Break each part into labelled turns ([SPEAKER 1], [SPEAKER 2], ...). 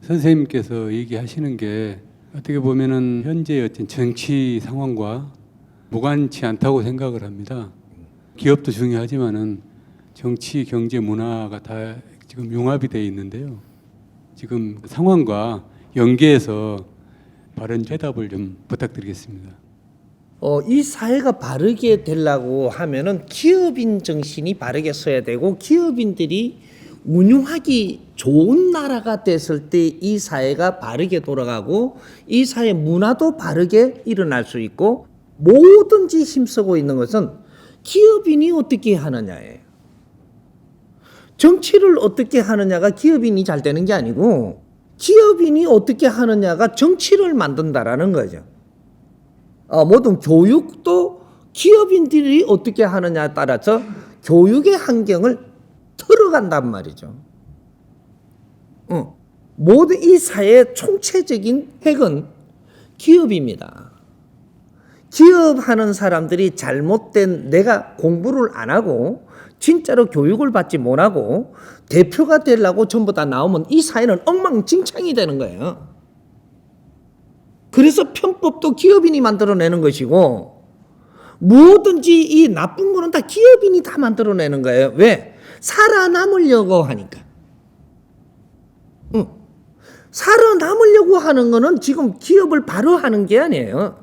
[SPEAKER 1] 선생님께서 얘기하시는 게 어떻게 보면은 현재의 어떤 정치 상황과 무관치 않다고 생각을 합니다. 기업도 중요하지만은 정치, 경제, 문화가 다 지금 융합이 되어 있는데요. 지금 상황과 연계해서 바른 대답을 좀 부탁드리겠습니다.
[SPEAKER 2] 이 사회가 바르게 되려고 하면은 기업인 정신이 바르게 서야 되고, 기업인들이 운용하기 좋은 나라가 됐을 때 이 사회가 바르게 돌아가고 이 사회 문화도 바르게 일어날 수 있고, 뭐든지 힘쓰고 있는 것은 기업인이 어떻게 하느냐예요. 정치를 어떻게 하느냐가 기업인이 잘 되는 게 아니고, 기업인이 어떻게 하느냐가 정치를 만든다라는 거죠. 모든 교육도 기업인들이 어떻게 하느냐에 따라서 교육의 환경을 틀어간단 말이죠. 모든 이 사회의 총체적인 핵은 기업입니다. 기업하는 사람들이 잘못된, 내가 공부를 안 하고 진짜로 교육을 받지 못하고 대표가 되려고 전부 다 나오면 이 사회는 엉망진창이 되는 거예요. 그래서 편법도 기업인이 만들어내는 것이고, 뭐든지 이 나쁜 거는 다 기업인이 다 만들어내는 거예요. 왜? 살아남으려고 하니까. 살아남으려고 하는 거는 지금 기업을 바로 하는 게 아니에요.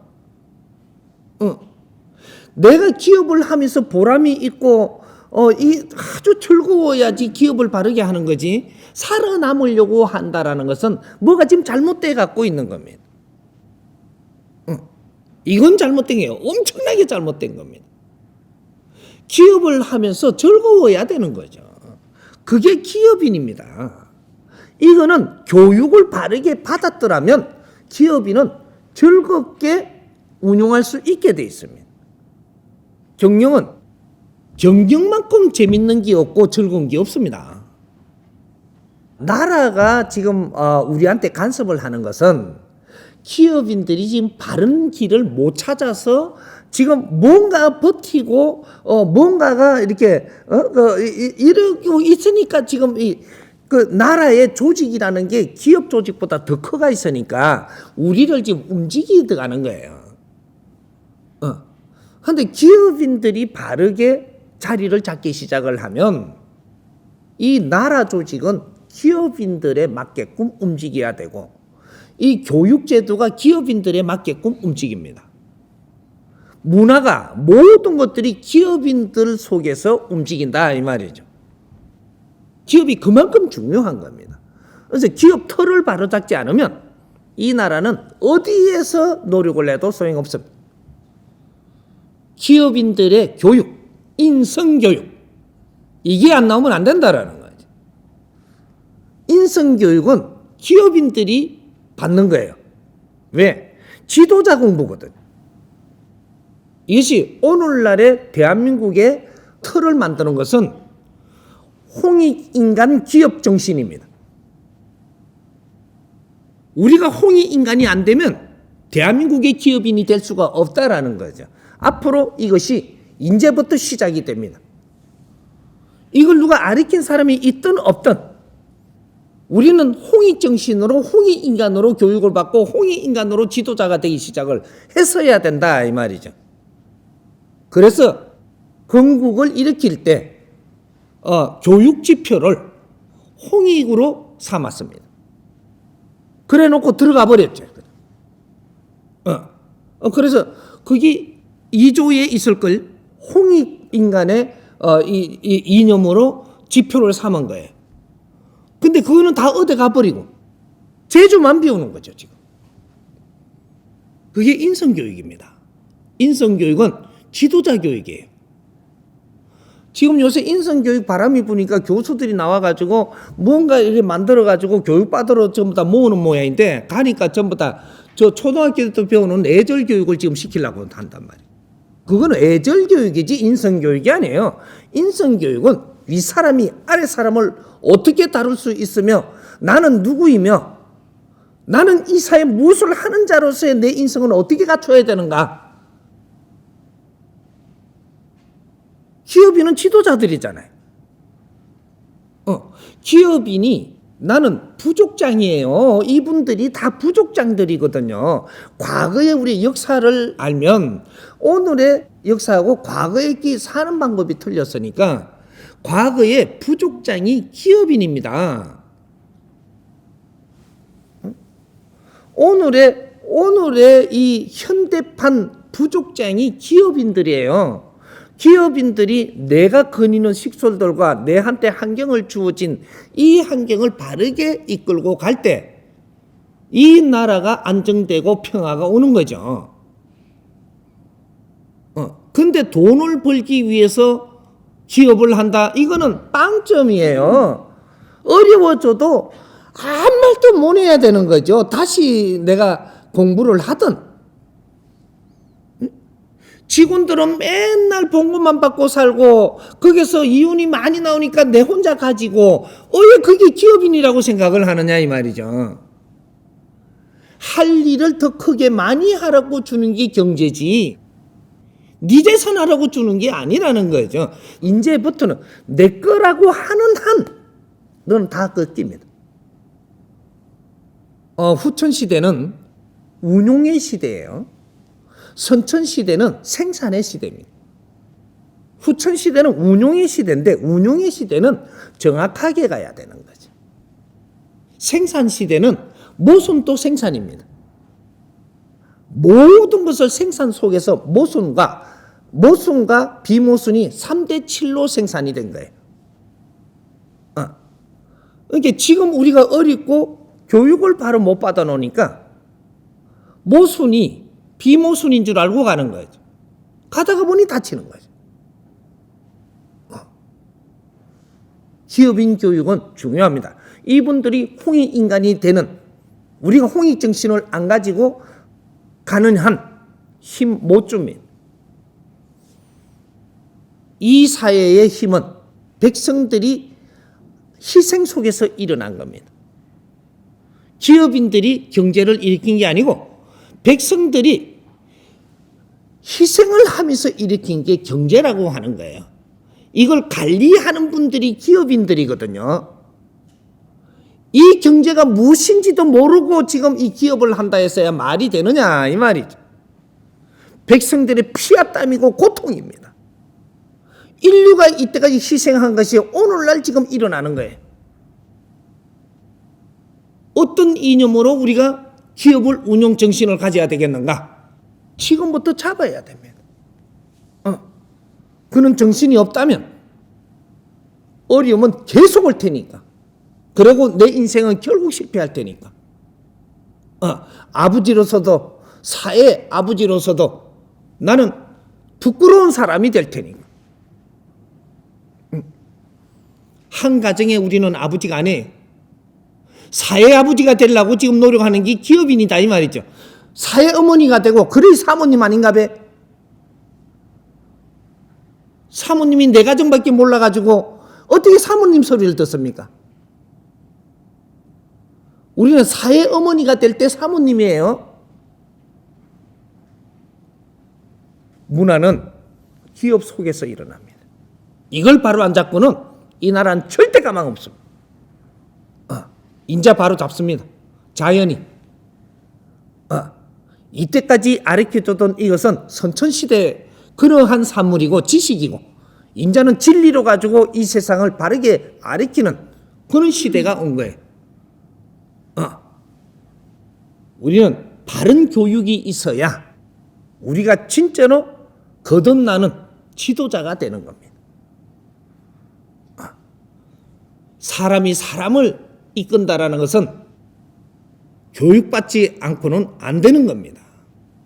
[SPEAKER 2] 내가 기업을 하면서 보람이 있고 아주 즐거워야지 기업을 바르게 하는 거지, 살아남으려고 한다라는 것은 뭐가 지금 잘못돼 갖고 있는 겁니다. 이건 잘못된 게요. 엄청나게 잘못된 겁니다. 기업을 하면서 즐거워야 되는 거죠. 그게 기업인입니다. 이거는 교육을 바르게 받았더라면 기업인은 즐겁게 운용할 수 있게 돼 있습니다. 경영은 경영만큼 재밌는 게 없고 즐거운 게 없습니다. 나라가 지금 우리한테 간섭을 하는 것은 기업인들이 지금 바른 길을 못 찾아서 지금 뭔가 버티고 뭔가가 이렇게 이러고 있으니까, 지금 그 나라의 조직이라는 게 기업 조직보다 더 커가 있으니까 우리를 지금 움직이게 가는 거예요. 그런데 기업인들이 바르게 자리를 잡기 시작을 하면 이 나라 조직은 기업인들에 맞게끔 움직여야 되고, 이 교육제도가 기업인들에 맞게끔 움직입니다. 문화가, 모든 것들이 기업인들 속에서 움직인다 이 말이죠. 기업이 그만큼 중요한 겁니다. 그래서 기업 털을 바로잡지 않으면 이 나라는 어디에서 노력을 해도 소용없습니다. 기업인들의 교육, 인성교육, 이게 안 나오면 안 된다라는 거죠. 인성교육은 기업인들이 받는 거예요. 왜? 지도자 공부거든. 이것이 오늘날의 대한민국의 틀을 만드는 것은 홍익인간 기업 정신입니다. 우리가 홍익인간이 안 되면 대한민국의 기업인이 될 수가 없다라는 거죠. 앞으로 이것이 이제부터 시작이 됩니다. 이걸 누가 가르친 사람이 있든 없든 우리는 홍익정신으로, 홍익인간으로 교육을 받고 홍익인간으로 지도자가 되기 시작을 했어야 된다 이 말이죠. 그래서 건국을 일으킬 때 교육 지표를 홍익으로 삼았습니다. 그래 놓고 들어가 버렸죠. 그래서 그게 2조에 있을 걸 홍익인간의 이념으로 지표를 삼은 거예요. 근데 그거는 다 어디 가버리고 제주만 비우는 거죠 지금. 그게 인성교육입니다. 인성교육은 지도자 교육이에요. 지금 요새 인성교육 바람이 부니까 교수들이 나와가지고 뭔가 이렇게 만들어가지고 교육받으러 전부 다 모으는 모양인데, 가니까 전부 다 저 초등학교 때 배우는 애절교육을 지금 시키려고 한단 말이에요. 그거는 애절교육이지 인성교육이 아니에요. 인성교육은 윗사람이 아랫사람을 어떻게 다룰 수 있으며, 나는 누구이며 나는 이 사회에 무엇을 하는 자로서의 내 인성은 어떻게 갖춰야 되는가. 기업인은 지도자들이잖아요. 기업인이 나는 부족장이에요. 이분들이 다 부족장들이거든요. 과거의 우리 역사를 알면 오늘의 역사하고 과거의 사는 방법이 틀렸으니까 과거의 부족장이 기업인입니다. 오늘의 이 현대판 부족장이 기업인들이에요. 기업인들이 내가 거니는 식솔들과 내한테 환경을 주어진 이 환경을 바르게 이끌고 갈 때 이 나라가 안정되고 평화가 오는 거죠. 근데 돈을 벌기 위해서 기업을 한다. 이거는 빵점이에요. 어려워져도 아무 말도 못 해야 되는 거죠. 다시 내가 공부를 하든. 직원들은 맨날 봉급만 받고 살고 거기서 이윤이 많이 나오니까 내 혼자 가지고 왜 그게 기업인이라고 생각을 하느냐 이 말이죠. 할 일을 더 크게 많이 하라고 주는 게 경제지 네 재산 하라고 주는 게 아니라는 거죠. 이제부터는 내 거라고 하는 한 너는 다 꺾입니다. 후천시대는 운용의 시대예요. 선천시대는 생산의 시대입니다. 후천시대는 운용의 시대인데 운용의 시대는 정확하게 가야 되는 거죠. 생산시대는 모순도 생산입니다. 모든 것을 생산 속에서 모순과 비모순이 3대 7로 생산이 된 거예요. 그러니까 지금 우리가 어렵고 교육을 바로 못 받아 놓으니까 모순이 비모순인 줄 알고 가는 거죠. 가다가 보니 다치는 거죠. 기업인 교육은 중요합니다. 이분들이 홍익인간이 되는 우리가 홍익정신을 안 가지고 가는 한 힘 못 줍니다. 이 사회의 힘은 백성들이 희생 속에서 일어난 겁니다. 기업인들이 경제를 일으킨 게 아니고 백성들이 희생을 하면서 일으킨 게 경제라고 하는 거예요. 이걸 관리하는 분들이 기업인들이거든요. 이 경제가 무엇인지도 모르고 지금 이 기업을 한다 했어야 말이 되느냐 이 말이죠. 백성들의 피와 땀이고 고통입니다. 인류가 이때까지 희생한 것이 오늘날 지금 일어나는 거예요. 어떤 이념으로 우리가 기업을 운용 정신을 가져야 되겠는가? 지금부터 잡아야 됩니다. 그런 정신이 없다면 어려움은 계속 올 테니까. 그리고 내 인생은 결국 실패할 테니까. 아버지로서도 사회 아버지로서도 나는 부끄러운 사람이 될 테니까. 한 가정에 우리는 아버지가 아니에요. 사회 아버지가 되려고 지금 노력하는 게 기업인이다 이 말이죠. 사회 어머니가 되고 그래 사모님 아닌가 봐. 사모님이 내 가정밖에 몰라가지고 어떻게 사모님 소리를 듣습니까? 우리는 사회 어머니가 될 때 사모님이에요. 문화는 기업 속에서 일어납니다. 이걸 바로 안 잡고는 이 나라는 절대 가망 없습니다. 인자 바로 잡습니다. 자연이. 이때까지 가르쳐주던 이것은 선천시대 그러한 산물이고 지식이고 인자는 진리로 가지고 이 세상을 바르게 가르치는 그런 시대가 온 거예요. 우리는 바른 교육이 있어야 우리가 진짜로 거듭나는 지도자가 되는 겁니다. 사람이 사람을 이끈다라는 것은 교육받지 않고는 안 되는 겁니다.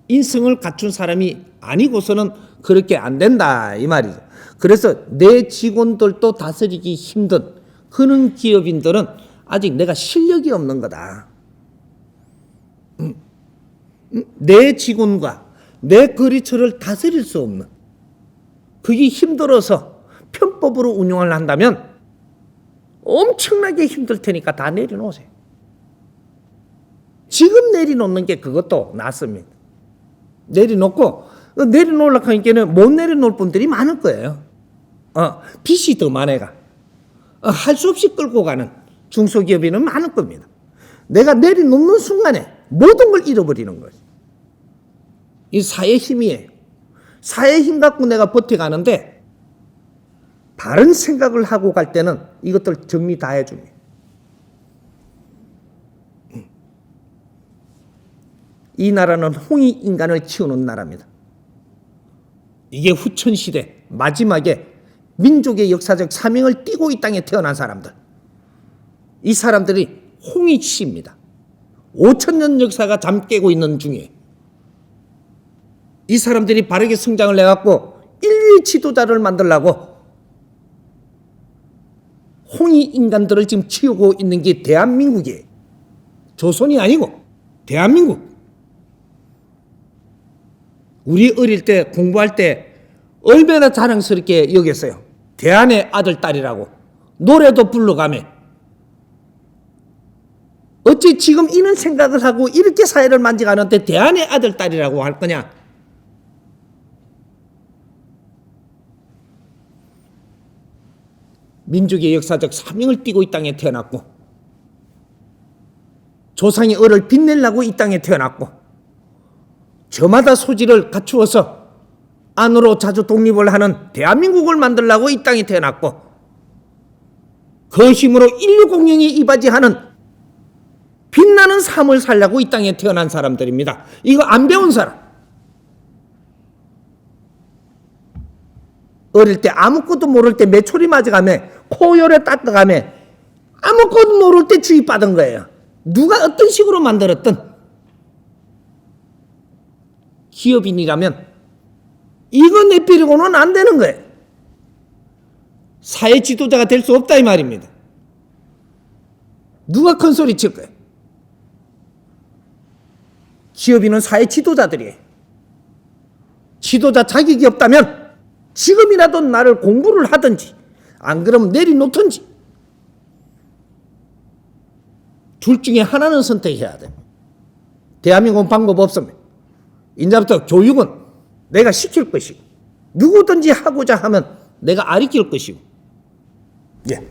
[SPEAKER 2] 인성을 갖춘 사람이 아니고서는 그렇게 안 된다 이 말이죠. 그래서 내 직원들도 다스리기 힘든 그런 기업인들은 아직 내가 실력이 없는 거다. 내 직원과 내 거래처를 다스릴 수 없는 그게 힘들어서 편법으로 운영을 한다면 엄청나게 힘들 테니까 다 내려놓으세요. 지금 내려놓는 게 그것도 낫습니다. 내려놓고 내려놓으려고 하니까 못 내려놓을 분들이 많을 거예요. 빚이 더 많아가. 할 수 없이 끌고 가는 중소기업인은 많을 겁니다. 내가 내려놓는 순간에 모든 걸 잃어버리는 거예요. 이 사회의 힘이에요. 사회의 힘 갖고 내가 버텨가는데 바른 생각을 하고 갈 때는 이것들 정리 다 해줍니다. 이 나라는 홍익인간을 키우는 나라입니다. 이게 후천시대 마지막에 민족의 역사적 사명을 띠고 이 땅에 태어난 사람들. 이 사람들이 홍익시입니다. 5,000년 역사가 잠 깨고 있는 중에 이 사람들이 바르게 성장을 해갖고 인류의 지도자를 만들려고 홍익인간들을 지금 키우고 있는 게 대한민국이에요. 조선이 아니고 대한민국. 우리 어릴 때 공부할 때 얼마나 자랑스럽게 여겼어요. 대한의 아들, 딸이라고. 노래도 불러가며. 어찌 지금 이런 생각을 하고 이렇게 사회를 만져가는데 대한의 아들, 딸이라고 할 거냐? 민족의 역사적 사명을 띠고 이 땅에 태어났고 조상의 을을 빛내려고 이 땅에 태어났고 저마다 소질을 갖추어서 안으로 자주 독립을 하는 대한민국을 만들려고 이 땅에 태어났고 그 힘으로 인류 공영에 이바지하는 빛나는 삶을 살려고 이 땅에 태어난 사람들입니다. 이거 안 배운 사람. 어릴 때 아무것도 모를 때 메초리 맞아가며 코열에 닦아가며 아무것도 모를 때 주입받은 거예요. 누가 어떤 식으로 만들었든 기업인이라면 이거 내버리고는 안 되는 거예요. 사회 지도자가 될 수 없다 이 말입니다. 누가 큰 소리 칠 거예요? 기업인은 사회 지도자들이에요. 지도자 자격이 없다면 지금이라도 나를 공부를 하든지 안 그러면 내려놓든지 둘 중에 하나는 선택해야 돼요. 대한민국은 방법 없습니다. 이제부터 교육은 내가 시킬 것이고 누구든지 하고자 하면 내가 가르칠 것이고 예.